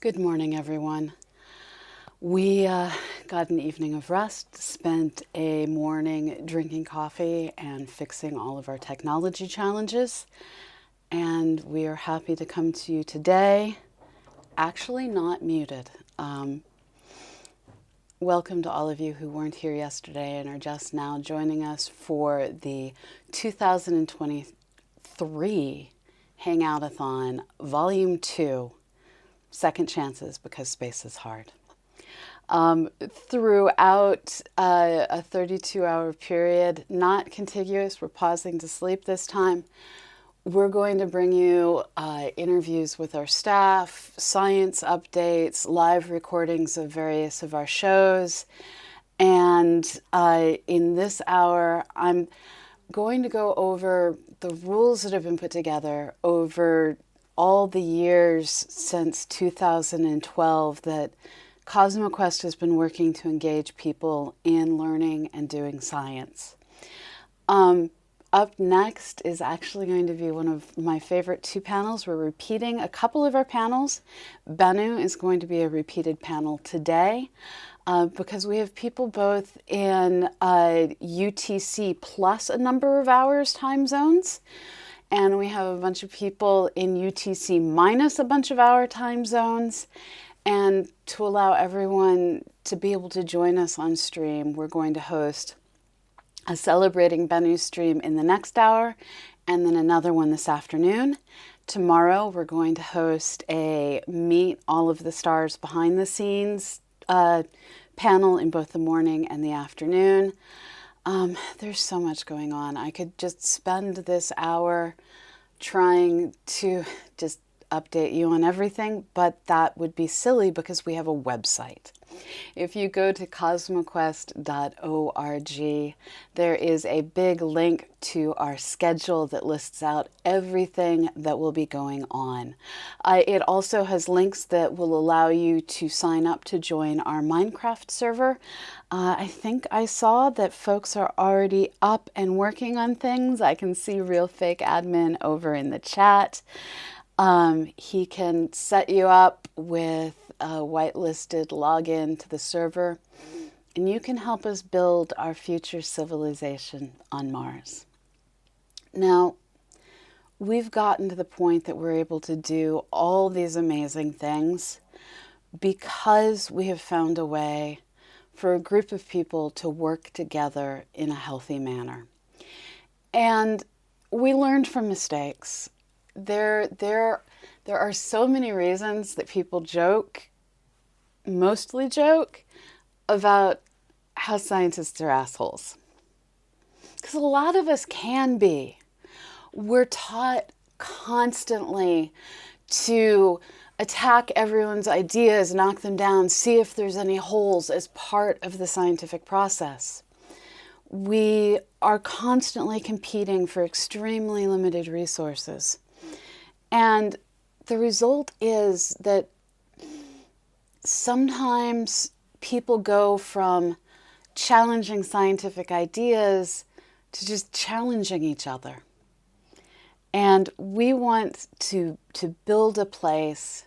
Good morning, everyone. We got an evening of rest, spent a morning drinking coffee and fixing all of our technology challenges, and we are happy to come to you today, actually not muted. Welcome to all of you who weren't here yesterday and are just now joining us for the 2023 Hangout-a-Thon Volume 2, Second Chances Because Space is Hard. Throughout a 32-hour period, not contiguous, we're pausing to sleep this time, we're going to bring you interviews with our staff, science updates, live recordings of various of our shows. And in this hour, I'm going to go over the rules that have been put together over all the years since 2012 that CosmoQuest has been working to engage people in learning and doing science. Up next is actually going to be one of my favorite two panels. We're repeating a couple of our panels. Bennu is going to be a repeated panel today because we have people both in UTC plus a number of hours time zones. And we have a bunch of people in UTC minus a bunch of hour time zones. And to allow everyone to be able to join us on stream, we're going to host a Celebrating Bennu stream in the next hour, and then another one this afternoon. Tomorrow, we're going to host a Meet All of the Stars Behind the Scenes panel in both the morning and the afternoon. There's so much going on. I could just spend this hour trying to just update you on everything, but that would be silly because we have a website. If you go to CosmoQuest.org, there is a big link to our schedule that lists out everything that will be going on. It also has links that will allow you to sign up to join our Minecraft server. I think I saw that folks are already up and working on things. I can see Real Fake Admin over in the chat. He can set you up with a whitelisted login to the server, and you can help us build our future civilization on Mars. Now, we've gotten to the point that we're able to do all these amazing things because we have found a way for a group of people to work together in a healthy manner. And we learned from mistakes. There are so many reasons that people mostly joke, about how scientists are assholes. Because a lot of us can be. We're taught constantly to attack everyone's ideas, knock them down, see if there's any holes as part of the scientific process. We are constantly competing for extremely limited resources. And the result is that sometimes people go from challenging scientific ideas to just challenging each other. And we want to build a place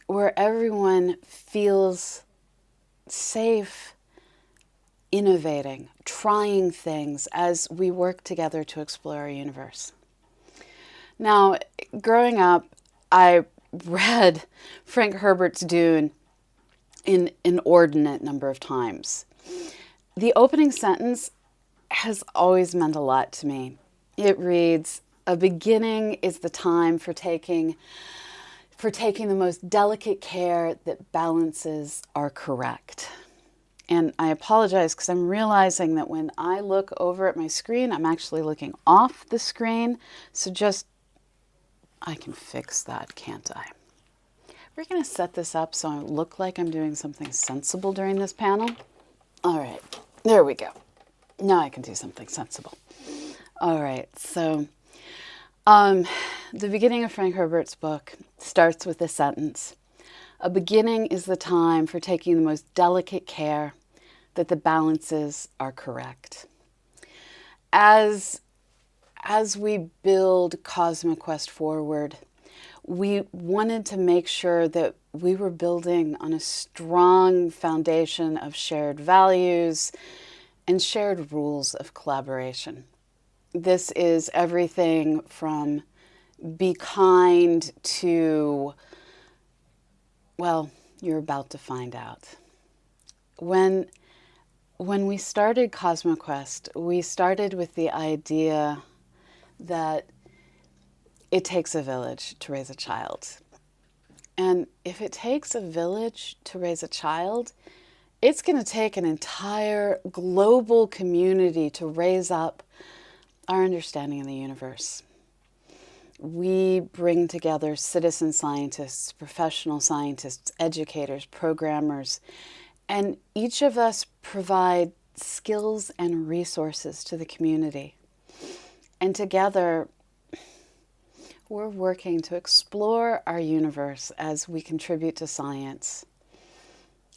where everyone feels safe innovating, trying things as we work together to explore our universe. Now, growing up, I read Frank Herbert's Dune an inordinate number of times. The opening sentence has always meant a lot to me. It reads, "A beginning is the time for taking the most delicate care that balances are correct." And I apologize because I'm realizing that when I look over at my screen, I'm actually looking off the screen. So I can fix that, can't I? We're going to set this up so I look like I'm doing something sensible during this panel. All right, there we go. Now I can do something sensible. All right, so the beginning of Frank Herbert's book starts with this sentence. "A beginning is the time for taking the most delicate care that the balances are correct." As we build CosmoQuest forward, We wanted to make sure that we were building on a strong foundation of shared values and shared rules of collaboration. This is everything from be kind to, well, you're about to find out. When we started CosmoQuest, we started with the idea that it takes a village to raise a child. And if it takes a village to raise a child, it's going to take an entire global community to raise up our understanding of the universe. We bring together citizen scientists, professional scientists, educators, programmers, and each of us provide skills and resources to the community. And together, we're working to explore our universe as we contribute to science.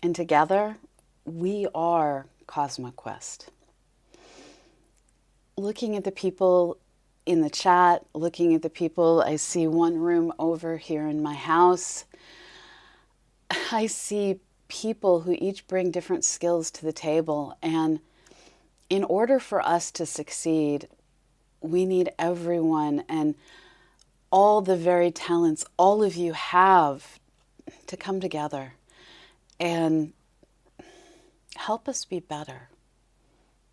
And together, we are CosmoQuest. Looking at the people in the chat, looking at the people, I see one room over here in my house. I see people who each bring different skills to the table. And in order for us to succeed, we need everyone and all the varied talents all of you have to come together and help us be better.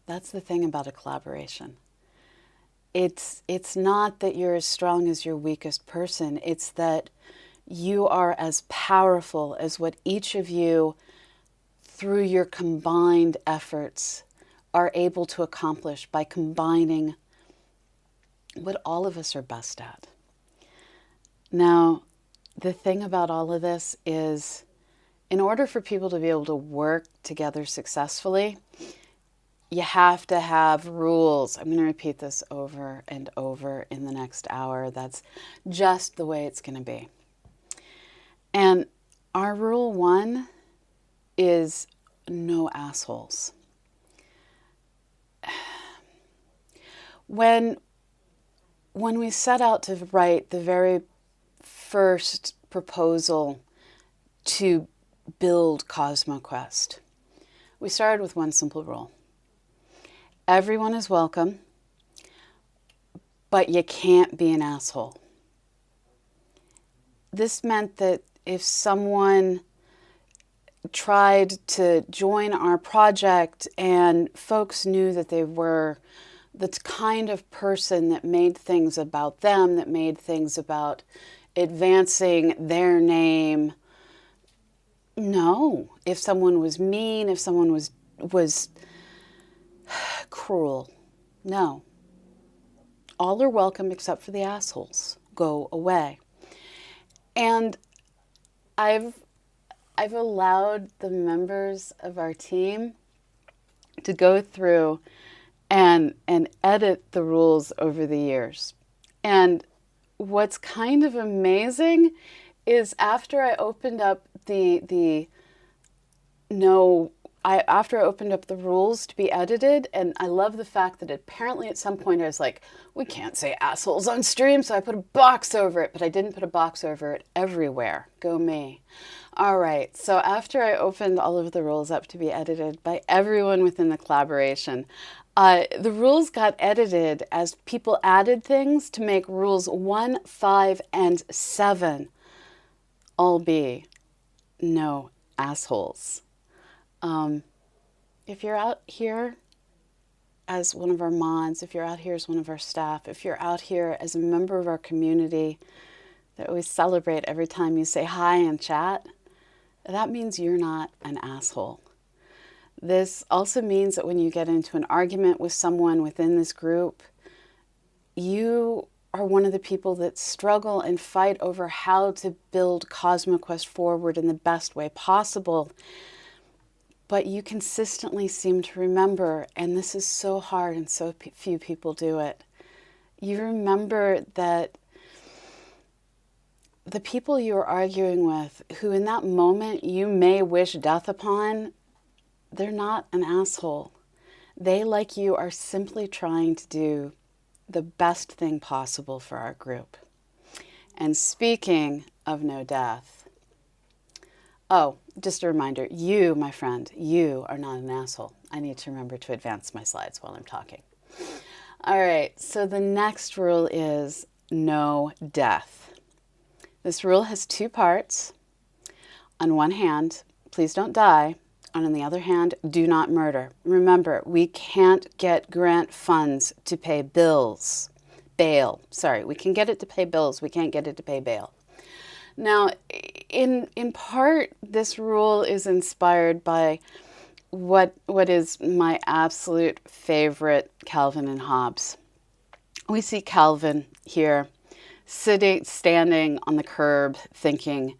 That's the thing about a collaboration. It's not that you're as strong as your weakest person. It's that you are as powerful as what each of you, through your combined efforts, are able to accomplish by combining what all of us are best at. Now, the thing about all of this is, in order for people to be able to work together successfully, you have to have rules. I'm going to repeat this over and over in the next hour. That's just the way it's going to be. And our rule 1 is no assholes. When we set out to write the very first proposal to build CosmoQuest, we started with one simple rule. Everyone is welcome, but you can't be an asshole. This meant that if someone tried to join our project and folks knew that they were the kind of person that made things about them, that made things about advancing their name, no. If someone was mean, if someone was cruel, no. All are welcome except for the assholes. Go away. And I've allowed the members of our team to go through and edit the rules over the years. And what's kind of amazing is after I opened up after I opened up the rules to be edited, and I love the fact that apparently at some point I was like, we can't say assholes on stream, so I put a box over it, but I didn't put a box over it everywhere. Go me. All right, so after I opened all of the rules up to be edited by everyone within the collaboration, the rules got edited as people added things to make rules 1, 5, and 7 all be no assholes. If you're out here as one of our mods, if you're out here as one of our staff, if you're out here as a member of our community that we celebrate every time you say hi in chat, that means you're not an asshole. This also means that when you get into an argument with someone within this group, you are one of the people that struggle and fight over how to build CosmoQuest forward in the best way possible. But you consistently seem to remember, and this is so hard and so few people do it, you remember that the people you're arguing with, who in that moment you may wish death upon, they're not an asshole. They, like you, are simply trying to do the best thing possible for our group. And speaking of no death, oh, just a reminder, you, my friend, you are not an asshole. I need to remember to advance my slides while I'm talking. All right, so the next rule is no death. This rule has two parts. On one hand, please don't die. And on the other hand, do not murder. Remember, we can't get grant funds to pay bills. Bail. Sorry, we can get it to pay bills. We can't get it to pay bail. Now, in part, this rule is inspired by what is my absolute favorite Calvin and Hobbes. We see Calvin here standing on the curb thinking,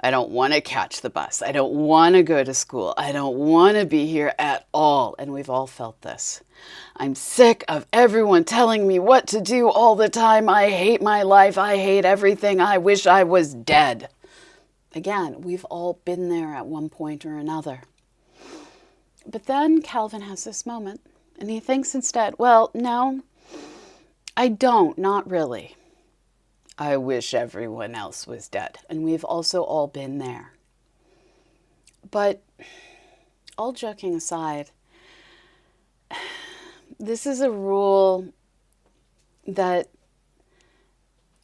I don't want to catch the bus. I don't want to go to school. I don't want to be here at all. And we've all felt this. I'm sick of everyone telling me what to do all the time. I hate my life. I hate everything. I wish I was dead. Again, we've all been there at one point or another. But then Calvin has this moment, and he thinks instead, well, no, I don't, not really. I wish everyone else was dead. And we've also all been there. But all joking aside, this is a rule that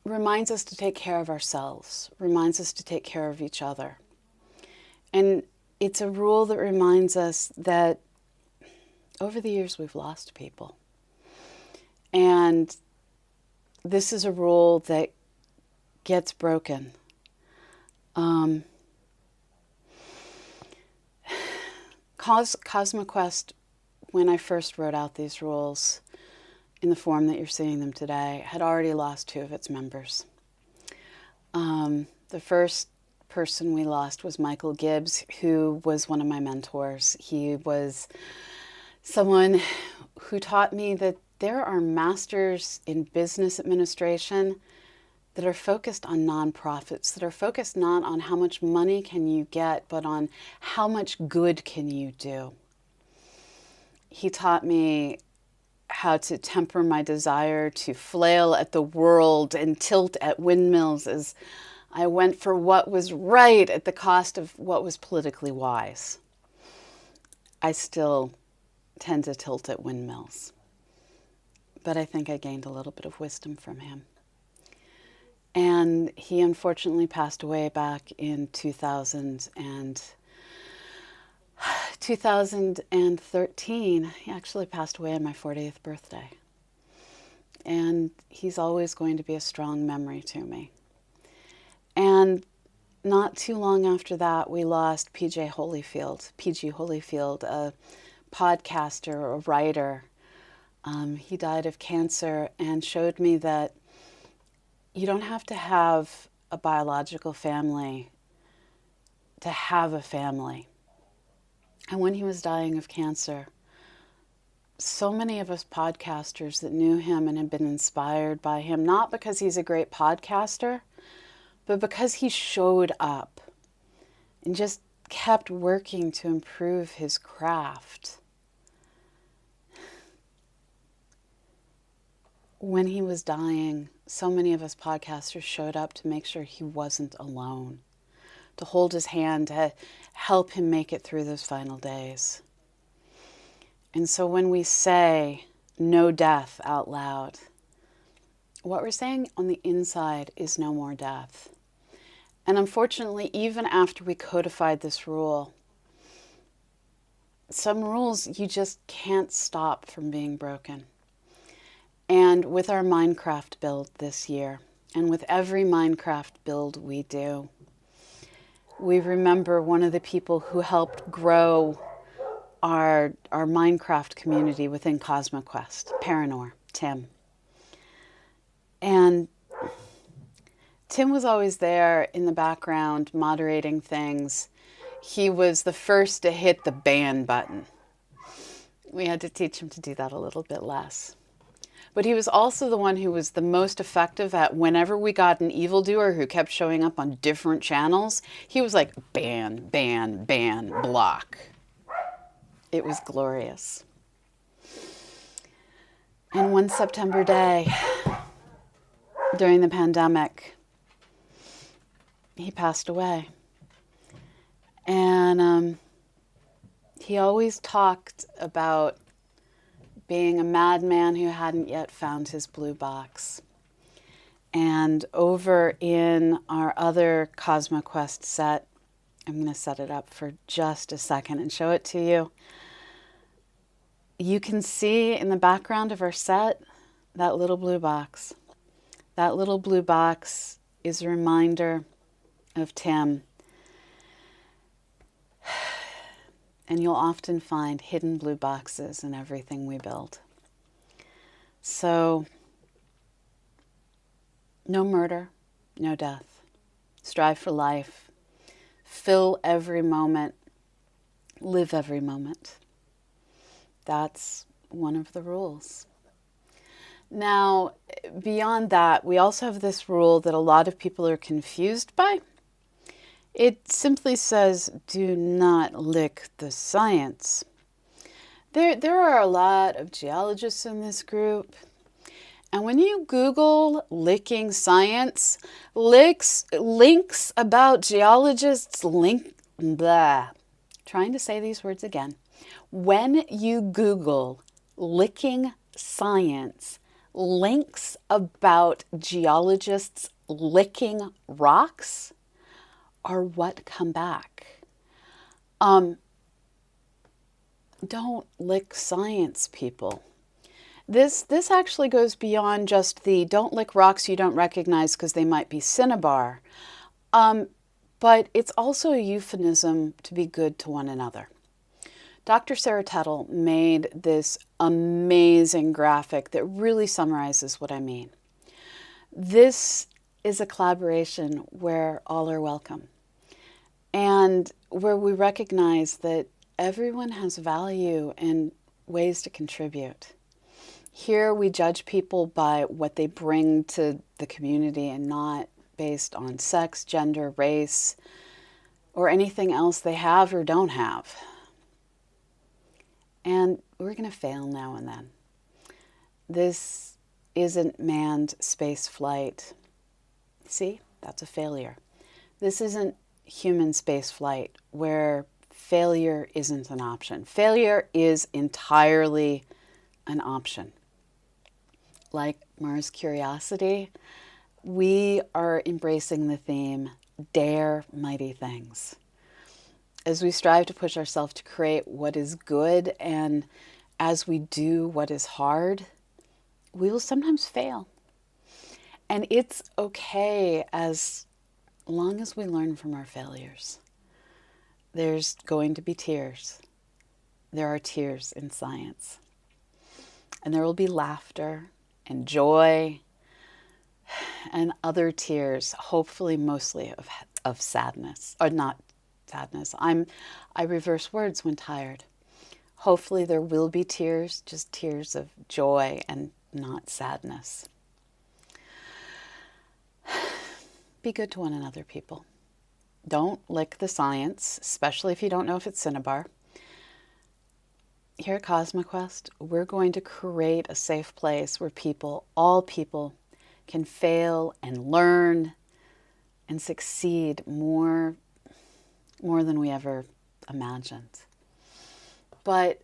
reminds us to take care of ourselves, reminds us to take care of each other. And it's a rule that reminds us that over the years we've lost people. And this is a rule that gets broken. CosmoQuest, when I first wrote out these rules in the form that you're seeing them today, had already lost 2 of its members. The first person we lost was Michael Gibbs, who was one of my mentors. He was someone who taught me that there are masters in business administration that are focused on nonprofits, that are focused not on how much money can you get, but on how much good can you do. He taught me how to temper my desire to flail at the world and tilt at windmills as I went for what was right at the cost of what was politically wise. I still tend to tilt at windmills, but I think I gained a little bit of wisdom from him. And he unfortunately passed away back in 2013. He actually passed away on my 40th birthday. And he's always going to be a strong memory to me. And not too long after that, we lost PG Holyfield, a podcaster, a writer. He died of cancer and showed me that you don't have to have a biological family to have a family. And when he was dying of cancer, so many of us podcasters that knew him and had been inspired by him, not because he's a great podcaster, but because he showed up and just kept working to improve his craft. When he was dying, so many of us podcasters showed up to make sure he wasn't alone, to hold his hand, to help him make it through those final days. And so when we say no death out loud, what we're saying on the inside is no more death. And unfortunately, even after we codified this rule, some rules you just can't stop from being broken. And with our Minecraft build this year, and with every Minecraft build we do, we remember one of the people who helped grow our Minecraft community within CosmoQuest, Paranor, Tim. And Tim was always there in the background moderating things. He was the first to hit the ban button. We had to teach him to do that a little bit less. But he was also the one who was the most effective at whenever we got an evildoer who kept showing up on different channels, he was like, ban, ban, ban, block. It was glorious. And one September day, during the pandemic, he passed away. And he always talked about being a madman who hadn't yet found his blue box. And over in our other CosmoQuest set, I'm going to set it up for just a second and show it to you. You can see in the background of our set that little blue box. That little blue box is a reminder of Tim. And you'll often find hidden blue boxes in everything we build. So, no murder, no death. Strive for life. Fill every moment. Live every moment. That's one of the rules. Now, beyond that, we also have this rule that a lot of people are confused by. It simply says, do not lick the science. There are a lot of geologists in this group. And when you Google licking science, links about geologists, trying to say these words again. When you Google licking science, links about geologists licking rocks are what come back. Don't lick science, people. This actually goes beyond just the don't lick rocks you don't recognize because they might be cinnabar. But it's also a euphemism to be good to one another. Dr. Sarah Tuttle made this amazing graphic that really summarizes what I mean. This is a collaboration where all are welcome and where we recognize that everyone has value and ways to contribute. Here we judge people by what they bring to the community and not based on sex, gender, race, or anything else they have or don't have. And we're going to fail now and then. This isn't manned space flight. See, that's a failure. This isn't human space flight where failure isn't an option. Failure is entirely an option. Like Mars Curiosity, we are embracing the theme, dare mighty things. As we strive to push ourselves to create what is good, and as we do what is hard, we will sometimes fail. And it's okay as long as we learn from our failures. There's going to be tears. There are tears in science. And there will be laughter and joy and other tears, hopefully mostly of sadness, or not sadness. I reverse words when tired. Hopefully there will be tears, just tears of joy and not sadness. Be good to one another, people. Don't lick the science, especially if you don't know if it's cinnabar. Here at CosmoQuest, we're going to create a safe place where people, all people, can fail and learn and succeed more than we ever imagined. But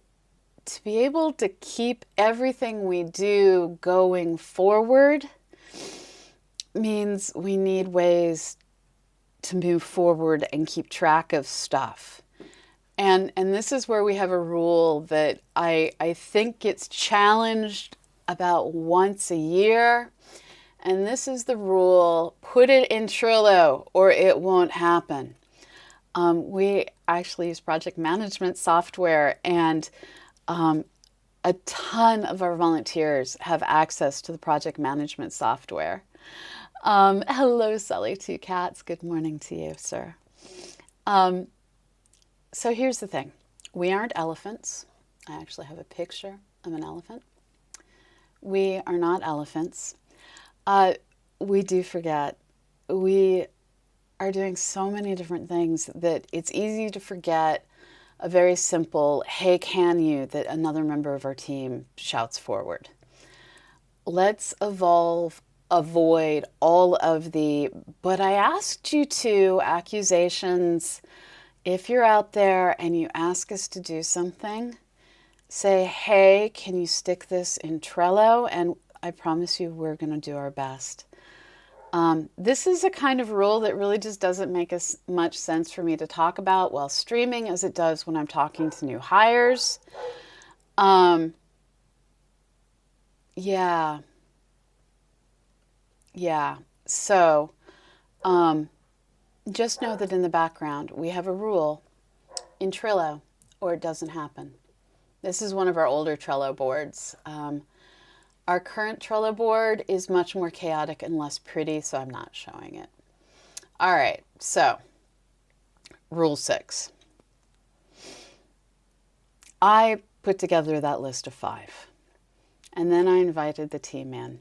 to be able to keep everything we do going forward means we need ways to move forward and keep track of stuff. And this is where we have a rule that I think gets challenged about once a year. And this is the rule, put it in Trello or it won't happen. We actually use project management software, and a ton of our volunteers have access to the project management software. Hello, Sully Two Cats. Good morning to you, sir. So here's the thing. We aren't elephants. I actually have a picture of an elephant. We are not elephants. We do forget. We are doing so many different things that it's easy to forget a very simple, hey, can you, that another member of our team shouts forward. Let's evolve avoid all of the, but I asked you to accusations. If you're out there and you ask us to do something, say, hey, can you stick this in Trello? And I promise you we're going to do our best. This is a kind of rule that really just doesn't make as much sense for me to talk about while streaming as it does when I'm talking to new hires. Yeah. So, just know that in the background, we have a rule in Trello, or it doesn't happen. This is one of our older Trello boards. Our current Trello board is much more chaotic and less pretty, so I'm not showing it. All right, so rule 6. I put together that list of 5, and then I invited the team in.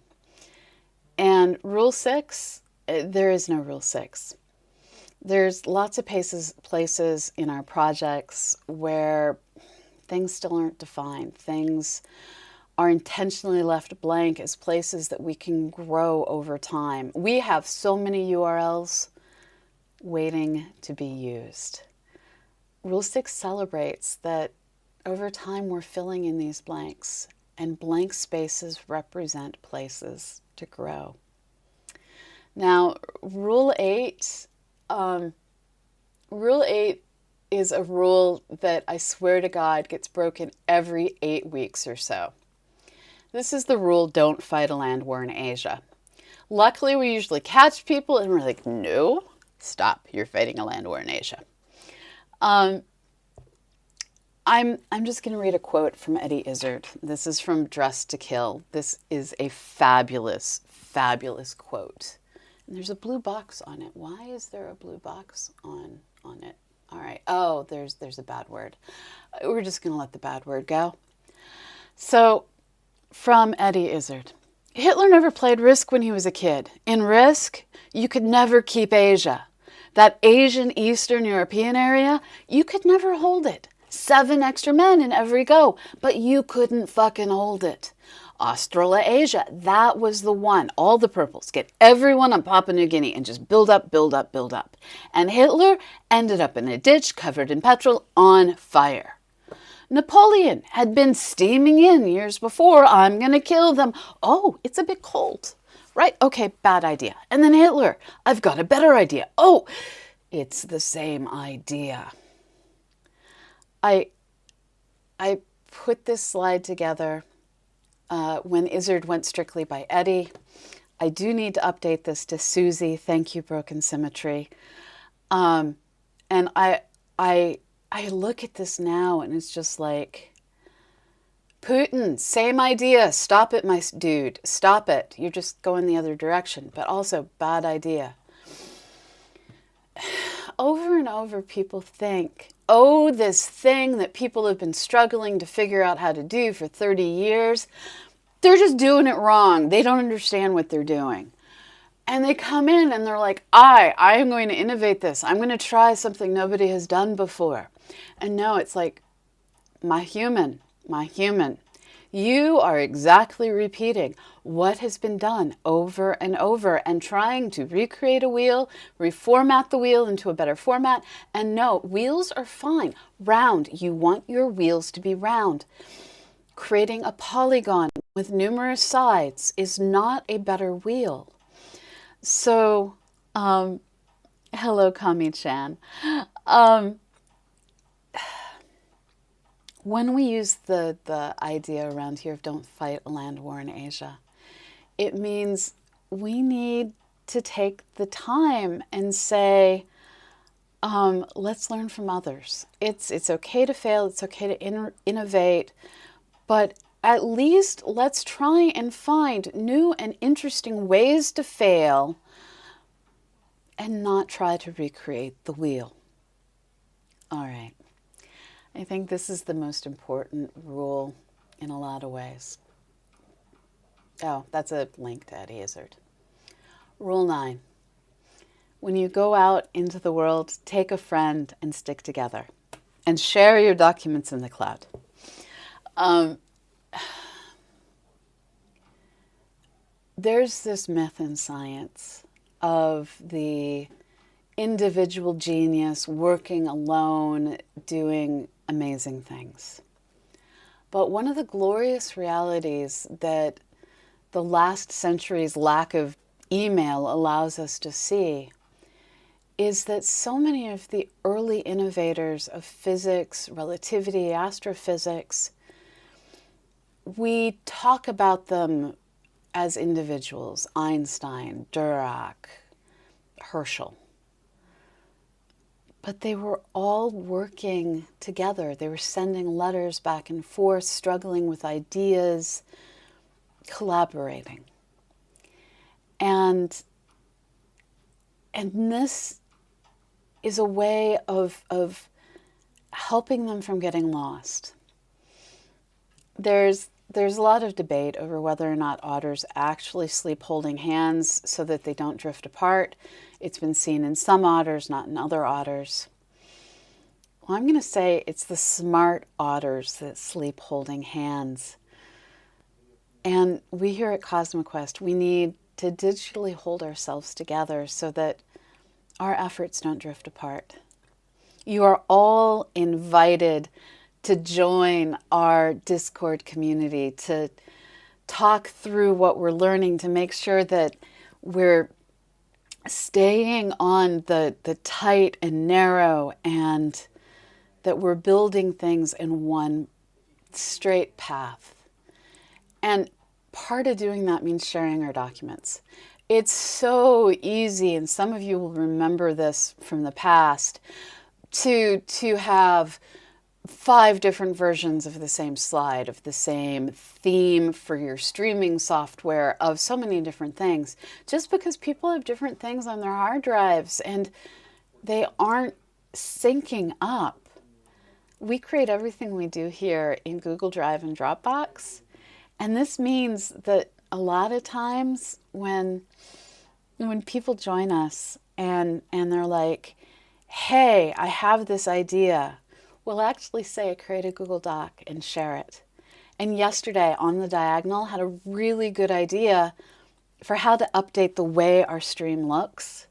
And rule 6, there is no rule 6. There's lots of places in our projects where things still aren't defined. Things are intentionally left blank as places that we can grow over time. We have so many URLs waiting to be used. Rule 6 celebrates that over time we're filling in these blanks, and blank spaces represent places to grow. Now, Rule 8 is a rule that I swear to God gets broken every 8 weeks or so. This is the rule, don't fight a land war in Asia. Luckily, we usually catch people and we're like, no, stop, you're fighting a land war in Asia. I'm just going to read a quote from Eddie Izzard. This is from Dressed to Kill. This is a fabulous, fabulous quote. And there's a blue box on it. Why is there a blue box on it? All right. Oh, there's a bad word. We're just going to let the bad word go. So, from Eddie Izzard. Hitler never played Risk when he was a kid. In Risk, you could never keep Asia. That Asian Eastern European area, you could never hold it. 7 extra men in every go, but you couldn't fucking hold it. Australasia, that was the one. All the purples, get everyone on Papua New Guinea and just build up, build up, build up. And Hitler ended up in a ditch covered in petrol on fire. Napoleon had been steaming in years before, I'm going to kill them. Oh, it's a bit cold. Right, okay, bad idea. And then Hitler, I've got a better idea. Oh, it's the same idea. I put this slide together when Izzard went strictly by Eddie. I do need to update this to Susie. Thank you, Broken Symmetry. And I look at this now and it's just like, Putin, same idea. Stop it, my dude. Stop it. You're just going the other direction. But also, bad idea. Over and over, people think, oh, this thing that people have been struggling to figure out how to do for 30 years, they're just doing it wrong. They don't understand what they're doing. And they come in and they're like, I am going to innovate this. I'm going to try something nobody has done before. And no, it's like, my human, you are exactly repeating what has been done over and over and trying to recreate a wheel, reformat the wheel into a better format. And no, wheels are fine. Round, you want your wheels to be round. Creating a polygon with numerous sides is not a better wheel. So, hello, Kami-chan. When we use the idea around here of don't fight a land war in Asia, it means we need to take the time and say, let's learn from others. It's okay to fail. It's okay to innovate. But at least let's try and find new and interesting ways to fail and not try to recreate the wheel. All right. I think this is the most important rule in a lot of ways. Oh, that's a link to Eddie Izzard. Rule 9. When you go out into the world, take a friend and stick together. And share your documents in the cloud. there's this myth in science of the individual genius working alone, doing amazing things. But one of the glorious realities that the last century's lack of email allows us to see is that so many of the early innovators of physics, relativity, astrophysics, we talk about them as individuals: Einstein, Dirac, Herschel. But they were all working together. They were sending letters back and forth, struggling with ideas, collaborating. And this is a way of helping them from getting lost. There's a lot of debate over whether or not otters actually sleep holding hands so that they don't drift apart. It's been seen in some otters, not in other otters. Well, I'm going to say it's the smart otters that sleep holding hands. And we here at CosmoQuest, we need to digitally hold ourselves together so that our efforts don't drift apart. You are all invited to join our Discord community, to talk through what we're learning, to make sure that we're staying on the tight and narrow, and that we're building things in one straight path. And part of doing that means sharing our documents. It's so easy, and some of you will remember this from the past, to have 5 different versions of the same slide, of the same theme for your streaming software, of so many different things, just because people have different things on their hard drives and they aren't syncing up. We create everything we do here in Google Drive and Dropbox, and this means that a lot of times when people join us and they're like, hey, I have this idea, we'll actually say, create a Google Doc and share it. And yesterday on the Diagonal had a really good idea for how to update the way our stream looks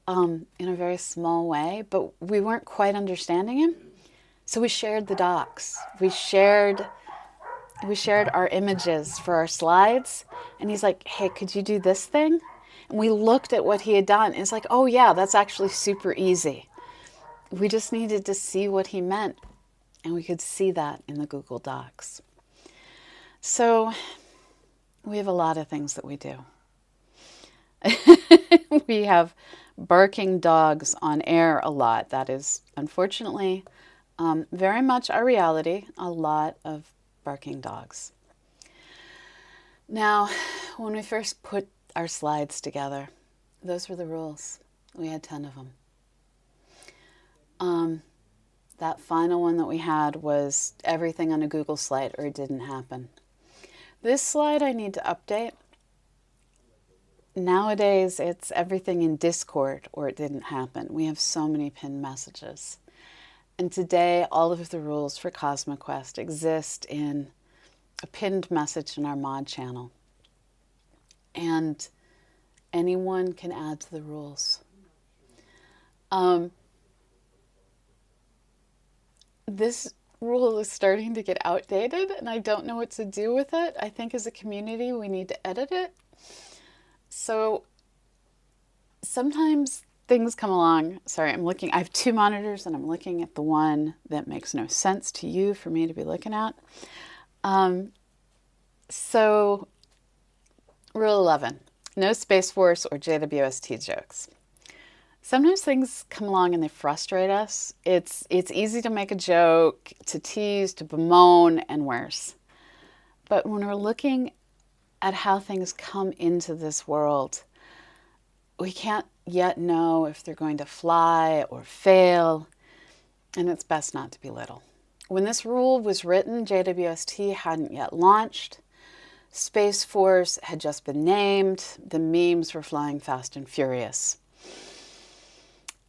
in a very small way, but we weren't quite understanding him. So we shared the docs. We shared our images for our slides. And he's like, hey, could you do this thing? And we looked at what he had done. And it's like, oh yeah, that's actually super easy. We just needed to see what he meant, and we could see that in the Google Docs. So we have a lot of things that we do. We have barking dogs on air a lot. That is, unfortunately, very much our reality, a lot of barking dogs. Now, when we first put our slides together, those were the rules. We had 10 of them. That final one that we had was everything on a Google slide or it didn't happen. This slide I need to update. Nowadays it's everything in Discord or it didn't happen. We have so many pinned messages. And today all of the rules for CosmoQuest exist in a pinned message in our mod channel. And anyone can add to the rules. This rule is starting to get outdated, and I don't know what to do with it. I think as a community, we need to edit it. So sometimes things come along. Sorry, I have 2 monitors, and I'm looking at the one that makes no sense to you for me to be looking at. So Rule 11, no Space Force or JWST jokes. Sometimes things come along and they frustrate us. It's easy to make a joke, to tease, to bemoan, and worse. But when we're looking at how things come into this world, we can't yet know if they're going to fly or fail, and it's best not to belittle. When this rule was written, JWST hadn't yet launched. Space Force had just been named. The memes were flying fast and furious.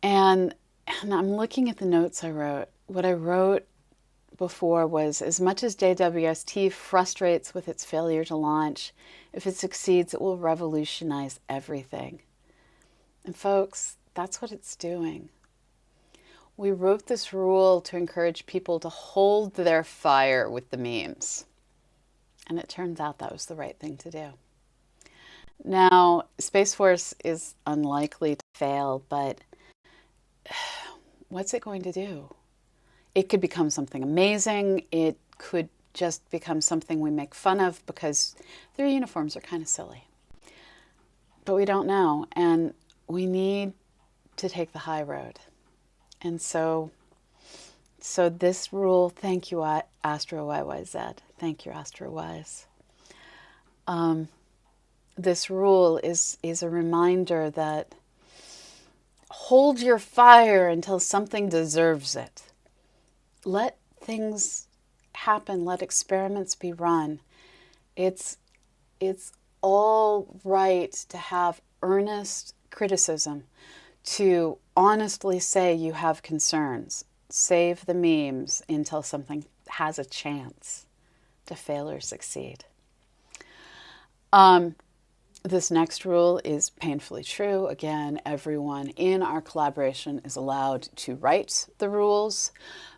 And I'm looking at the notes I wrote. What I wrote before was, as much as JWST frustrates with its failure to launch, if it succeeds, it will revolutionize everything. And folks, that's what it's doing. We wrote this rule to encourage people to hold their fire with the memes. And it turns out that was the right thing to do. Now, Space Force is unlikely to fail, but what's it going to do? It could become something amazing. It could just become something we make fun of because their uniforms are kind of silly. But we don't know, and we need to take the high road. And so this rule, thank you, Astro YYZ. Thank you, Astro Wise. This rule is a reminder that hold your fire until something deserves it. Let things happen. Let experiments be run. It's all right to have earnest criticism, to honestly say you have concerns. Save the memes until something has a chance to fail or succeed. This next rule is painfully true. Again, everyone in our collaboration is allowed to write the rules.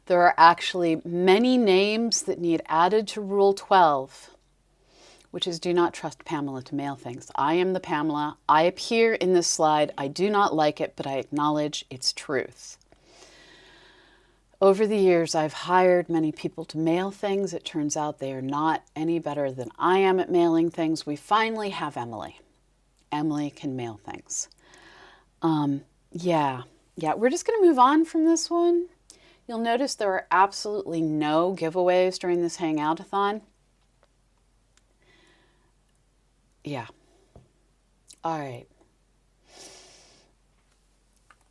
There are actually many names that need added to Rule 12, which is do not trust Pamela to mail things. I am the Pamela. I appear in this slide. I do not like it, but I acknowledge its truth. Over the years, I've hired many people to mail things. It turns out they are not any better than I am at mailing things. We finally have Emily. Emily can mail things. Yeah, we're just going to move on from this one. You'll notice there are absolutely no giveaways during this Hangout-a-Thon. Yeah. All right.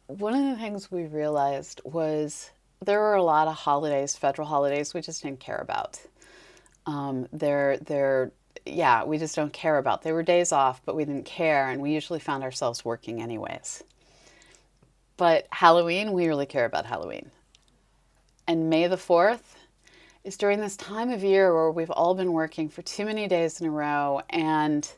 One of the things we realized was there were a lot of holidays, federal holidays, we just didn't care about. We just don't care about. They were days off, but we didn't care, and we usually found ourselves working anyways. But Halloween, we really care about Halloween. And May the 4th is during this time of year where we've all been working for too many days in a row, and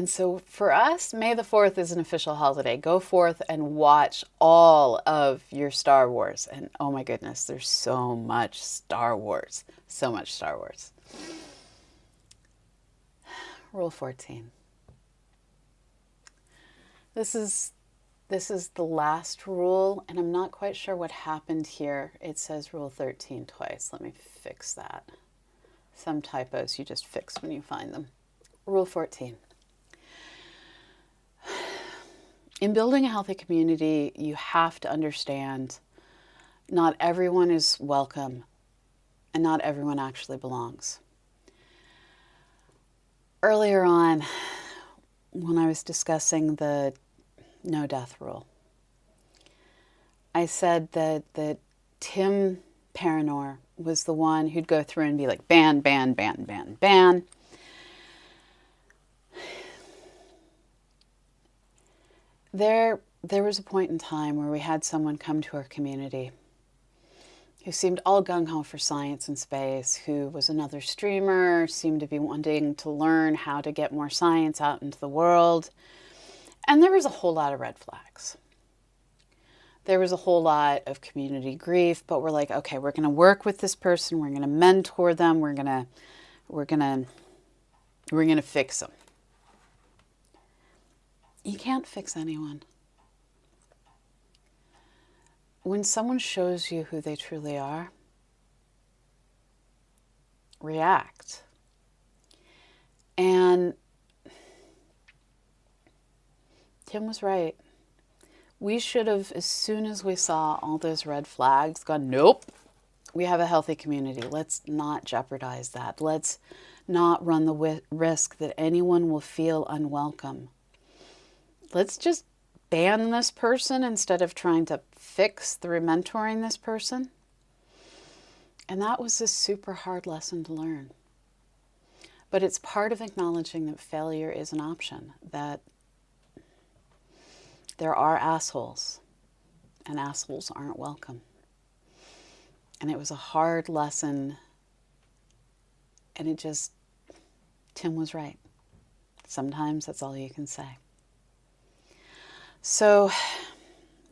so for us, May the 4th is an official holiday. Go forth and watch all of your Star Wars. And oh my goodness, there's so much Star Wars. So much Star Wars. Rule 14. This is the last rule, and I'm not quite sure what happened here. It says Rule 13 twice. Let me fix that. Some typos you just fix when you find them. Rule 14. In building a healthy community, you have to understand not everyone is welcome and not everyone actually belongs. Earlier on, when I was discussing the no death rule, I said that Tim Paranor was the one who'd go through and be like, ban, ban, ban, ban, ban. There was a point in time where we had someone come to our community who seemed all gung-ho for science and space, who was another streamer, seemed to be wanting to learn how to get more science out into the world. And there was a whole lot of red flags. There was a whole lot of community grief, but we're like, okay, we're going to work with this person. We're going to mentor them. We're going to fix them. You can't fix anyone. When someone shows you who they truly are, react. And Tim was right. We should have, as soon as we saw all those red flags, gone, nope, we have a healthy community. Let's not jeopardize that. Let's not run the risk that anyone will feel unwelcome. Let's just ban this person instead of trying to fix through mentoring this person. And that was a super hard lesson to learn. But it's part of acknowledging that failure is an option, that there are assholes, and assholes aren't welcome. And it was a hard lesson. And Tim was right. Sometimes that's all you can say. So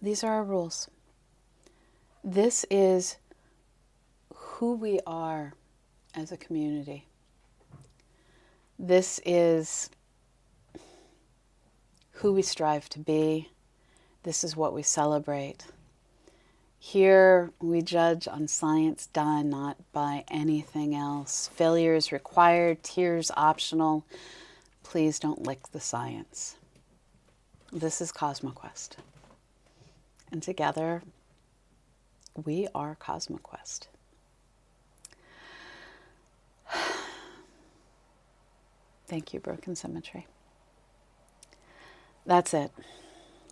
these are our rules. This is who we are as a community. This is who we strive to be. This is what we celebrate. Here we judge on science done, not by anything else. Failure is required, tears optional. Please don't lick the science. This is CosmoQuest. And together, we are CosmoQuest. Thank you, Broken Symmetry. That's it.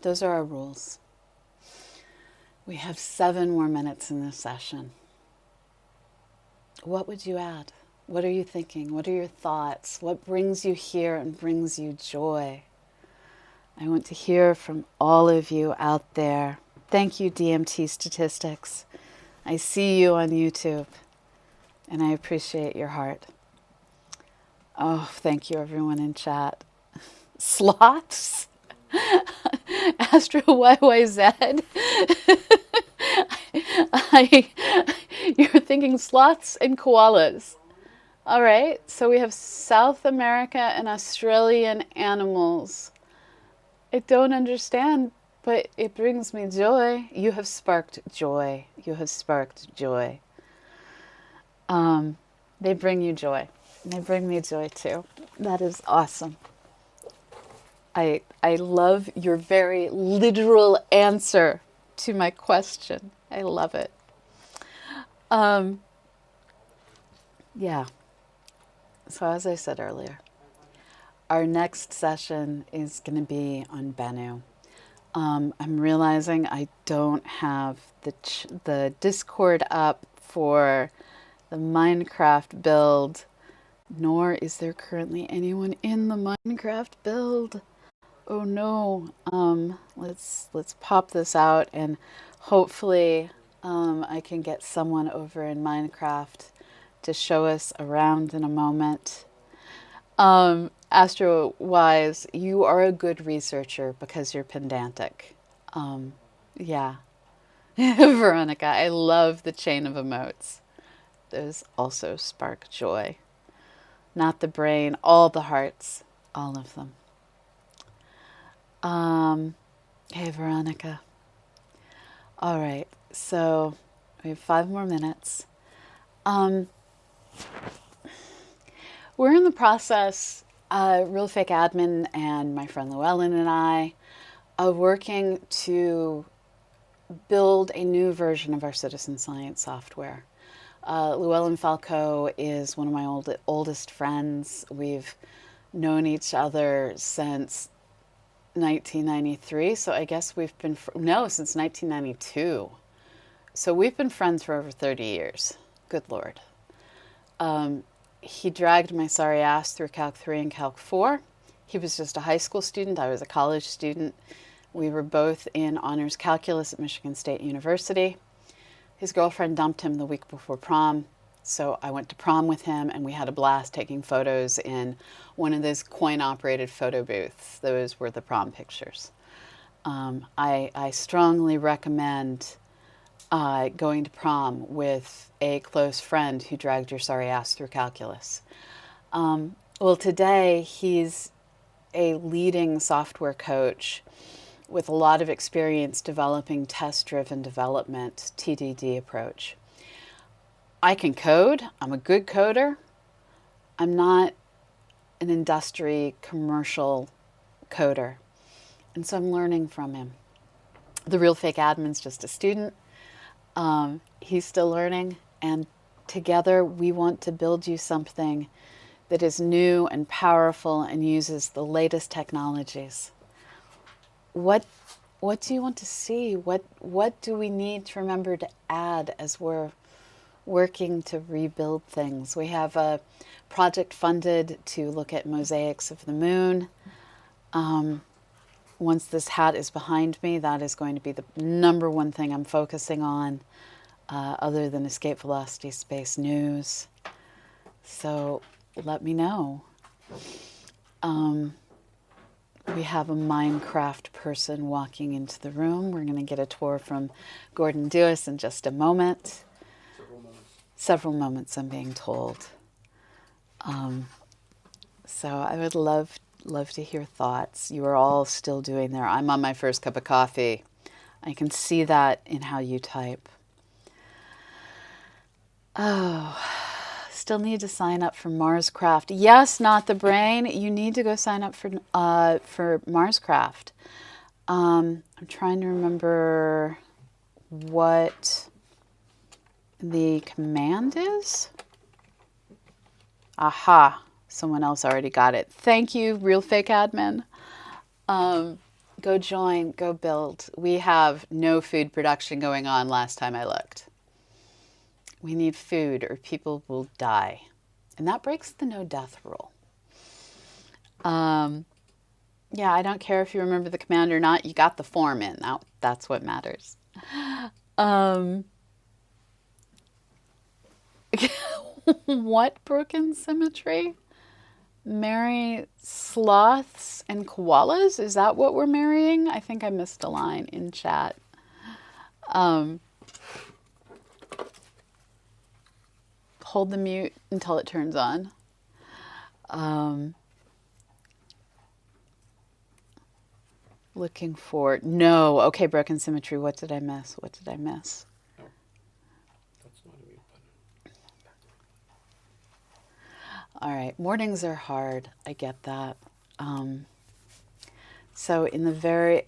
Those are our rules. We have 7 more minutes in this session. What would you add? What are you thinking? What are your thoughts? What brings you here and brings you joy? I want to hear from all of you out there. Thank you, DMT Statistics. I see you on YouTube, and I appreciate your heart. Oh, thank you, everyone in chat. Sloths? Astro YYZ? You're thinking sloths and koalas. All right, so we have South America and Australian animals. I don't understand, but it brings me joy. You have sparked joy. You have sparked joy. They bring you joy. They bring me joy too. That is awesome. I love your very literal answer to my question. I love it. Yeah. So as I said earlier, our next session is going to be on Bennu. I'm realizing I don't have the Discord up for the Minecraft build, nor is there currently anyone in the Minecraft build. Oh no. Let's pop this out, and hopefully I can get someone over in Minecraft to show us around in a moment. Astro Wise, you are a good researcher because you're pedantic. Yeah. Veronica, I love the chain of emotes. Those also spark joy. Not the brain, all the hearts, all of them. Hey, Veronica. All right, so we have 5 more minutes. We're in the process, Real Fake Admin and my friend Llewellyn and I, of working to build a new version of our citizen science software. Llewellyn Falco is one of my oldest friends. We've known each other since 1993, so I guess we've been, since 1992. So we've been friends for over 30 years. Good Lord. He dragged my sorry ass through Calc 3 and Calc 4. He was just a high school student. I was a college student. We were both in honors calculus at Michigan State University. His girlfriend dumped him the week before prom, so I went to prom with him, and we had a blast taking photos in one of those coin-operated photo booths. Those were the prom pictures. I strongly recommend going to prom with a close friend who dragged your sorry ass through calculus. Well, today he's a leading software coach with a lot of experience developing test-driven development, TDD approach. I can code. I'm a good coder. I'm not an industry commercial coder. And so I'm learning from him. The Real Fake Admin's just a student. He's still learning, and together we want to build you something that is new and powerful and uses the latest technologies. What do you want to see? What do we need to remember to add as we're working to rebuild things? We have a project funded to look at mosaics of the moon. Once this hat is behind me, that is going to be the #1 thing I'm focusing on. other than escape velocity space news. So let me know. We have a Minecraft person walking into the room. We're going to get a tour from Gordon Dewis in just a moment. Several moments, I'm being told. So I would love to hear thoughts. You are all still doing there. I'm on my first cup of coffee. I can see that in how you type. Oh, still need to sign up for Marscraft. Yes, not the brain. You need to go sign up for Marscraft. I'm trying to remember what the command is. Aha, someone else already got it. Thank you, Real Fake Admin. Go join, go build. We have no food production going on last time I looked. We need food or people will die. And that breaks the no death rule. Yeah, I don't care if you remember the command or not. You got the form in. That's what matters. What broken symmetry? Marry sloths and koalas? Is that what we're marrying? I think I missed a line in chat. Hold the mute until it turns on. Looking for... No. Okay, broken symmetry. What did I miss? What did I miss? No. That's not a mute button. All right. Mornings are hard. I get that. So in the very...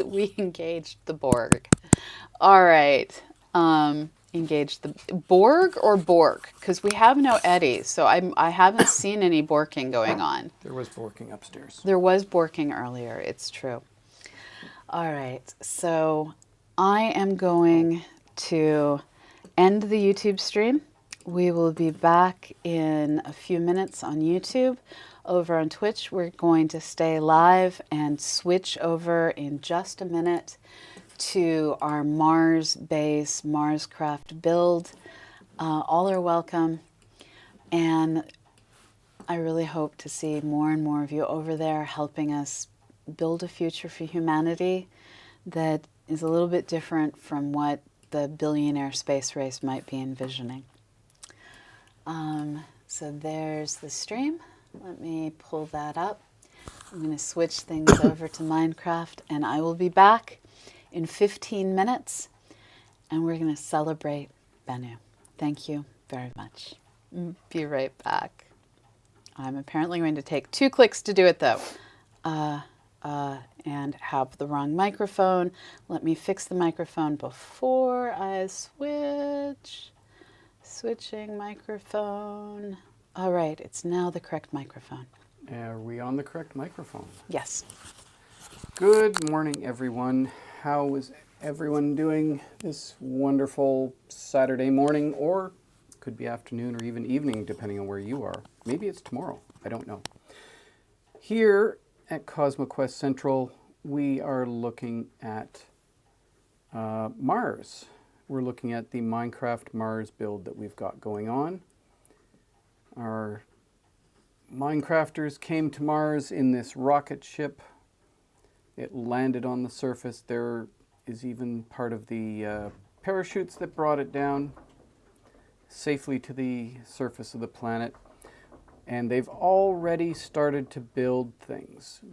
we engaged the Borg. All right. Engage the Borg or Bork, because we have no eddies, so I haven't seen any borking going on. There was borking upstairs. There was borking earlier, it's true. All right, so I am going to end the YouTube stream. We will be back in a few minutes on YouTube. Over on Twitch, we're going to stay live and switch over in just a minute to our Mars base, Marscraft build. All are welcome. And I really hope to see more and more of you over there helping us build a future for humanity that is a little bit different from what the billionaire space race might be envisioning. So there's the stream. Let me pull that up. I'm going to switch things over to Minecraft, and I will be back in 15 minutes, and we're going to celebrate Bennu. Thank you very much. Be right back. I'm apparently going to take 2 clicks to do it, though, and have the wrong microphone. Let me fix the microphone before I switch. Switching microphone. All right, it's now the correct microphone. Are we on the correct microphone? Yes. Good morning, everyone. How is everyone doing this wonderful Saturday morning, or could be afternoon or even evening, depending on where you are. Maybe it's tomorrow. I don't know. Here at CosmoQuest Central, we are looking at Mars. We're looking at the Minecraft Mars build that we've got going on. Our Minecrafters came to Mars in this rocket ship. It landed on the surface. There is even part of the parachutes that brought it down safely to the surface of the planet. And they've already started to build things.